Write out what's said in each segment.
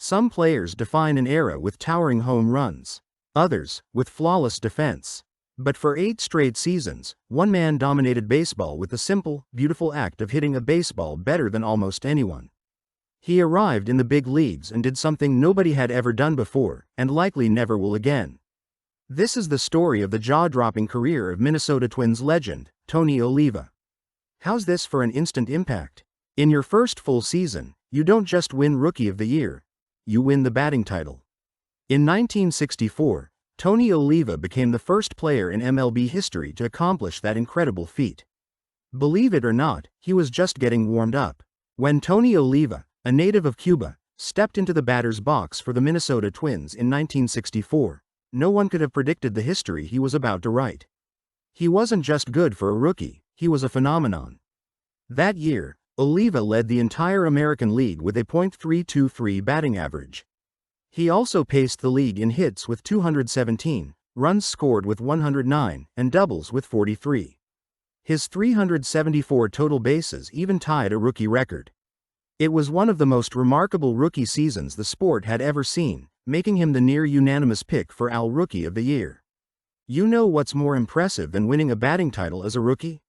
Some players define an era with towering home runs, others with flawless defense. But for 8 straight seasons, one man dominated baseball with the simple, beautiful act of hitting a baseball better than almost anyone. He arrived in the big leagues and did something nobody had ever done before, and likely never will again. This is the story of the jaw-dropping career of Minnesota Twins legend, Tony Oliva. How's this for an instant impact? In your first full season, you don't just win Rookie of the Year, you win the batting title. In 1964, Tony Oliva became the first player in MLB history to accomplish that incredible feat. Believe it or not, he was just getting warmed up when Tony Oliva, a native of Cuba, stepped into the batter's box for the Minnesota Twins in 1964. No one could have predicted the history he was about to write. He wasn't just good for a rookie, he was a phenomenon. That year, Oliva led the entire American League with a .323 batting average. He also paced the league in hits with 217, runs scored with 109, and doubles with 43. His 374 total bases even tied a rookie record. It was one of the most remarkable rookie seasons the sport had ever seen, making him the near-unanimous pick for AL Rookie of the Year. You know what's more impressive than winning a batting title as a rookie?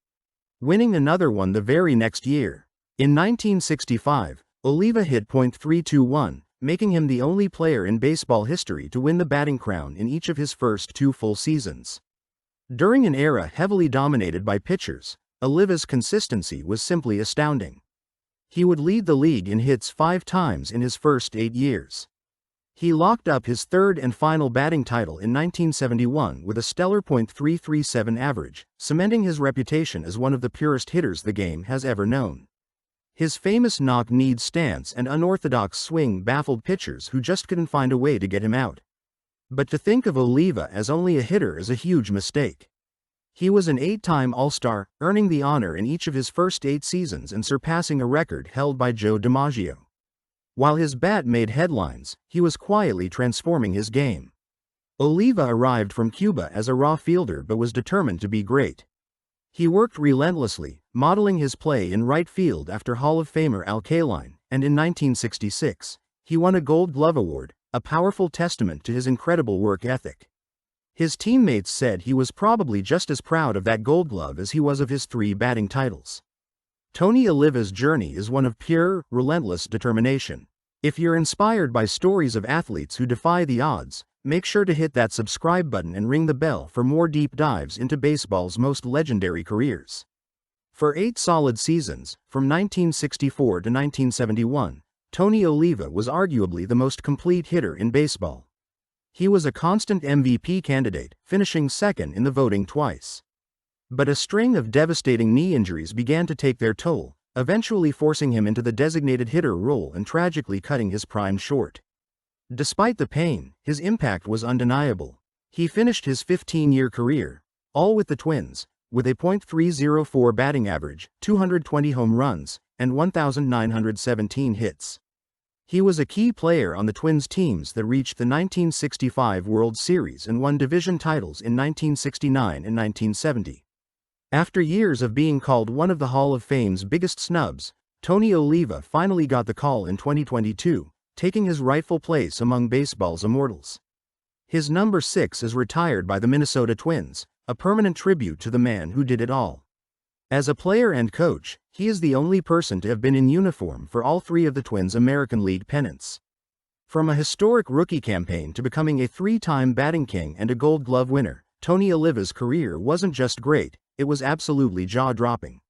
Winning another one the very next year. In 1965, Oliva hit .321, making him the only player in baseball history to win the batting crown in each of his first 2 full seasons. During an era heavily dominated by pitchers, Oliva's consistency was simply astounding. He would lead the league in hits 5 times in his first 8 years. He locked up his third and final batting title in 1971 with a stellar .337 average, cementing his reputation as one of the purest hitters the game has ever known. His famous knock-kneed stance and unorthodox swing baffled pitchers who just couldn't find a way to get him out. But to think of Oliva as only a hitter is a huge mistake. He was an 8-time All-Star, earning the honor in each of his first 8 seasons and surpassing a record held by Joe DiMaggio. While his bat made headlines, he was quietly transforming his game. Oliva arrived from Cuba as a raw fielder but was determined to be great. He worked relentlessly, modeling his play in right field after Hall of Famer Al Kaline, and in 1966, he won a Gold Glove Award, a powerful testament to his incredible work ethic. His teammates said he was probably just as proud of that Gold Glove as he was of his 3 batting titles. Tony Oliva's journey is one of pure, relentless determination. If you're inspired by stories of athletes who defy the odds, make sure to hit that subscribe button and ring the bell for more deep dives into baseball's most legendary careers. For 8 solid seasons, from 1964 to 1971, Tony Oliva was arguably the most complete hitter in baseball. He was a constant MVP candidate, finishing second in the voting twice. But a string of devastating knee injuries began to take their toll, eventually forcing him into the designated hitter role and tragically cutting his prime short. Despite the pain, his impact was undeniable. He finished his 15-year career, all with the Twins, with a .304 batting average, 220 home runs, and 1,917 hits. He was a key player on the Twins teams that reached the 1965 World Series and won division titles in 1969 and 1970. After years of being called one of the Hall of Fame's biggest snubs, Tony Oliva finally got the call in 2022, taking his rightful place among baseball's immortals. His number 6 is retired by the Minnesota Twins, a permanent tribute to the man who did it all. As a player and coach, he is the only person to have been in uniform for all 3 of the Twins' American League pennants. From a historic rookie campaign to becoming a 3-time batting king and a Gold Glove winner, Tony Oliva's career wasn't just great, it was absolutely jaw-dropping.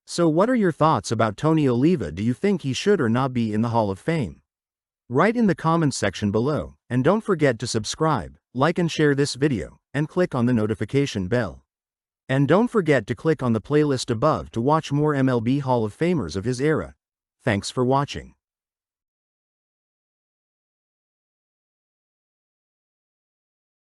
So what are your thoughts about Tony Oliva? Do you think he should or not be in the Hall of Fame? Write in the comments section below, and don't forget to subscribe, like and share this video, and click on the notification bell. And don't forget to click on the playlist above to watch more MLB Hall of Famers of his era. Thanks for watching.